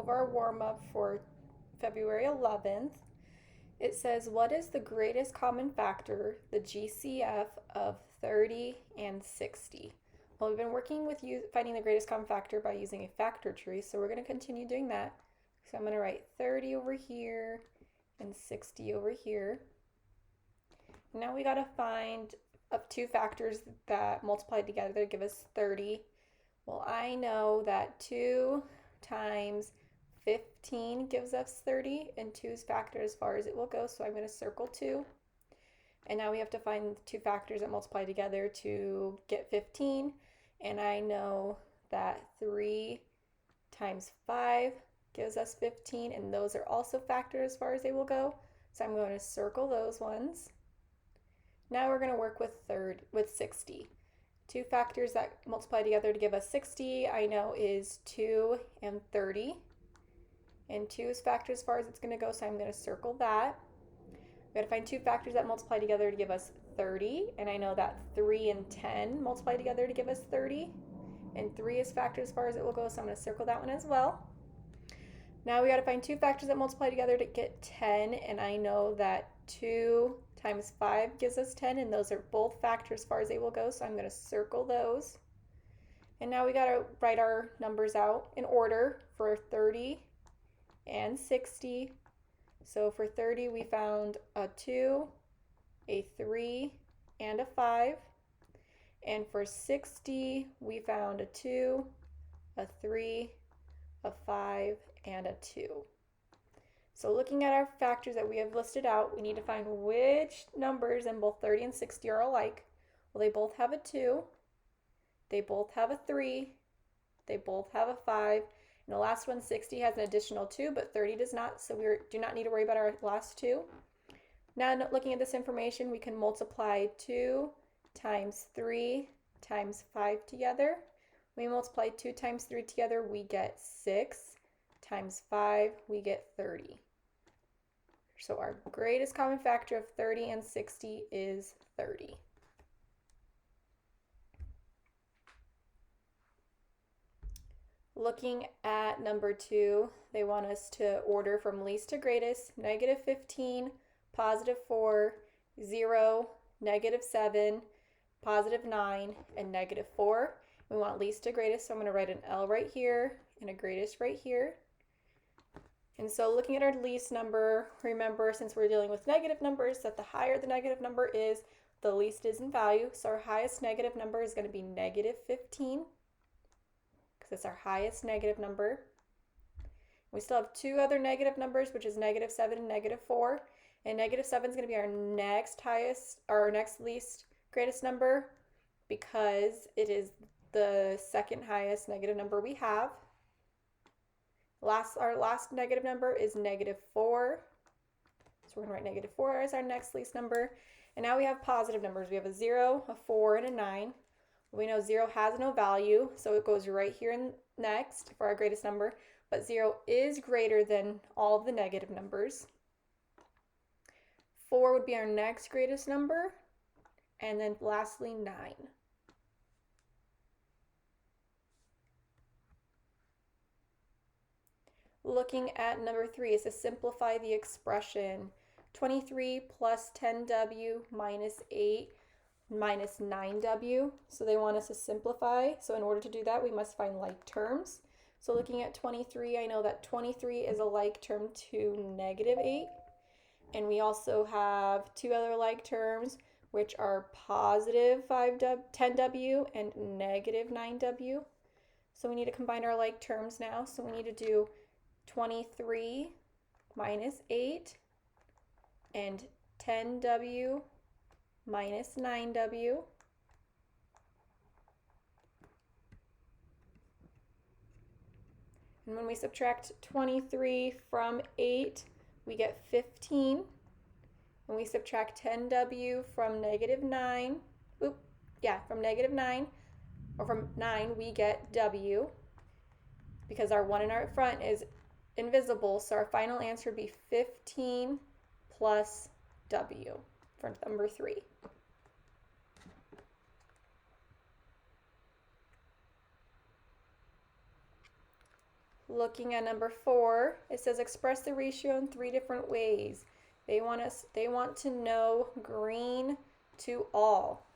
over our warm-up for February 11th. It says, what is the greatest common factor, the GCF, of 30 and 60? Well, we've been working with finding the greatest common factor by using a factor tree, so we're going to continue doing that. So I'm going to write 30 over here and 60 over here. Now we got to find up two factors that multiply together to give us 30. Well, I know that 2 times 15 gives us 30, and 2's factor as far as it will go, so I'm going to circle 2. And now we have to find the two factors that multiply together to get 15, and I know that 3 times 5 gives us 15, and those are also factors as far as they will go, so I'm going to circle those ones. Now we're going to work with 60. Two factors that multiply together to give us 60, I know, is 2 and 30. And 2's factor as far as it's going to go, so I'm going to circle that. We got to find two factors that multiply together to give us 30, and I know that 3 and 10 multiply together to give us 30. And 3 is factor as far as it will go, so I'm going to circle that one as well. Now we got to find two factors that multiply together to get 10, and I know that 2 times 5 gives us 10, and those are both factors as far as they will go, so I'm going to circle those. And now we got to write our numbers out in order for 30 and 60. So for 30 we found a 2, a 3, and a 5. And for 60 we found a 2, a 3, a 5, and a 2. So looking at our factors that we have listed out, we need to find which numbers in both 30 and 60 are alike. Well, they both have a 2, they both have a 3, they both have a 5, and the last one, 60, has an additional 2, but 30 does not, so we do not need to worry about our last 2. Now looking at this information, we can multiply 2 times 3 times 5 together. We multiply 2 times 3 together, we get 6. Times 5, we get 30. So our greatest common factor of 30 and 60 is 30. Looking at number 2, they want us to order from least to greatest: -15, +4, 0, -7, +9, and -4. We want least to greatest, so I'm going to write an L right here and a greatest right here. And so looking at our least number, remember, since we're dealing with negative numbers, that the higher the negative number is, the least is in value. So our highest negative number is going to be -15, because it's our highest negative number. We still have two other negative numbers, which is -7 and -4. And -7 is going to be our next highest, or our next least greatest number, because it is the second highest negative number we have. Our last negative number is -4. So we're going to write -4 as our next least number. And now we have positive numbers. We have a 0, a 4, and a 9. We know 0 has no value, so it goes right here next for our greatest number. But 0 is greater than all of the negative numbers. 4 would be our next greatest number. And then lastly, 9. Looking at number 3 is to simplify the expression. 23 plus 10w minus 8 minus 9w. So they want us to simplify. So in order to do that, we must find like terms. So looking at 23, I know that 23 is a like term to -8. And we also have two other like terms, which are positive 10w and negative 9w. So we need to combine our like terms now. So we need to do 23 minus 8 and 10w minus 9w. And when we subtract 23 from 8, we get 15. When we subtract 10w from -9, from -9, or from 9, we get w, because our 1 in our front is invisible, so our final answer would be 15 plus w for number 3. Looking at number 4, it says express the ratio in 3 different ways. They want to know green to all.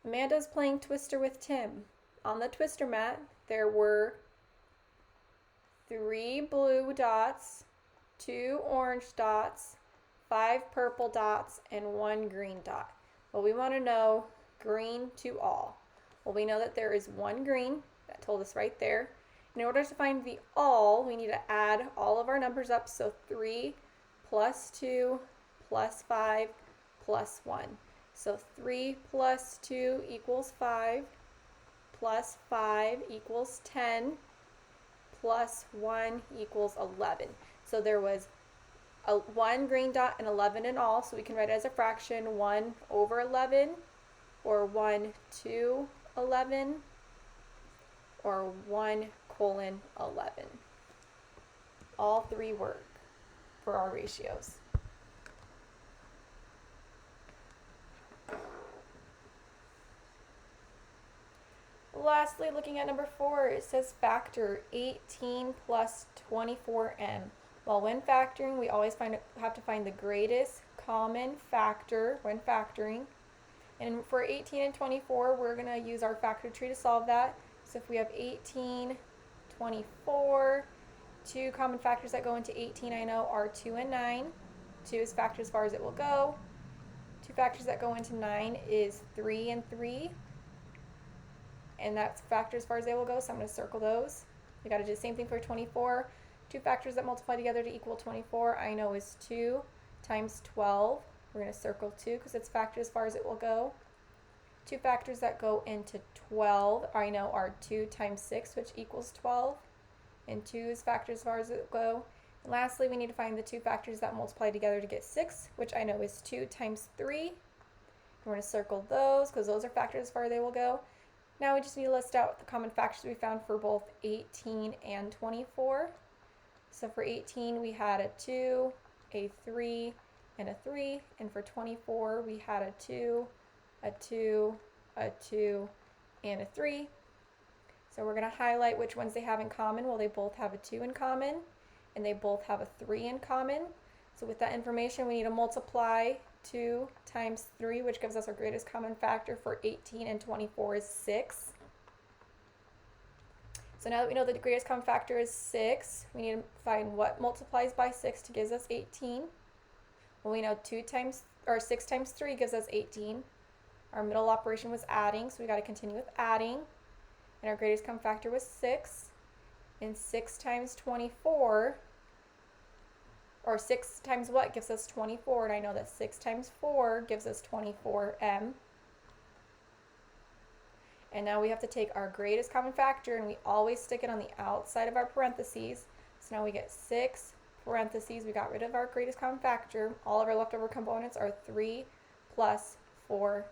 Amanda's playing Twister with Tim. On the Twister mat, there were 3 blue dots, 2 orange dots, 5 purple dots, and 1 green dot. Well, we want to know green to all. Well, we know that there is 1 green. That told us right there. In order to find the all, we need to add all of our numbers up. So 3 plus 2 plus 5 plus 1. So 3 plus 2 equals 5, plus 5 equals 10, plus 1 equals 11. So there was 1 green dot and 11 in all, so we can write it as a fraction, 1 over 11, or 1 to 11, or 1 colon 11. All 3 work for our ratios. Lastly, looking at number 4, it says factor 18 plus 24m. Well, when factoring, we always have to find the greatest common factor when factoring. And for 18 and 24, we're going to use our factor tree to solve that. So if we have 18, 24, 2 common factors that go into 18 I know are 2 and 9. 2 is factor as far as it will go. 2 factors that go into 9 is 3 and 3. And that's factor as far as they will go, so I'm going to circle those. We got to do the same thing for 24. 2 factors that multiply together to equal 24 I know is 2 times 12. We're going to circle 2 because it's factor as far as it will go. 2 factors that go into 12 I know are 2 times 6, which equals 12. And 2 is factor as far as it will go. And lastly, we need to find the 2 factors that multiply together to get 6, which I know is 2 times 3. We're going to circle those because those are factors as far as they will go. Now we just need to list out the common factors we found for both 18 and 24. So for 18 we had a 2, a 3, and a 3. And for 24 we had a 2, a 2, a 2, and a 3. So we're going to highlight which ones they have in common. Well, they both have a 2 in common, and they both have a 3 in common. So with that information, we need to multiply 2 times 3, which gives us our greatest common factor for 18 and 24 is 6. So now that we know that the greatest common factor is 6, we need to find what multiplies by 6 to give us 18. Well, we know 6 times 3 gives us 18. Our middle operation was adding, so we got to continue with adding. And our greatest common factor was 6. And 6 times 24, or 6 times what gives us 24? And I know that 6 times 4 gives us 24m. And now we have to take our greatest common factor, and we always stick it on the outside of our parentheses. So now we get 6 parentheses. We got rid of our greatest common factor. All of our leftover components are 3 plus 4m.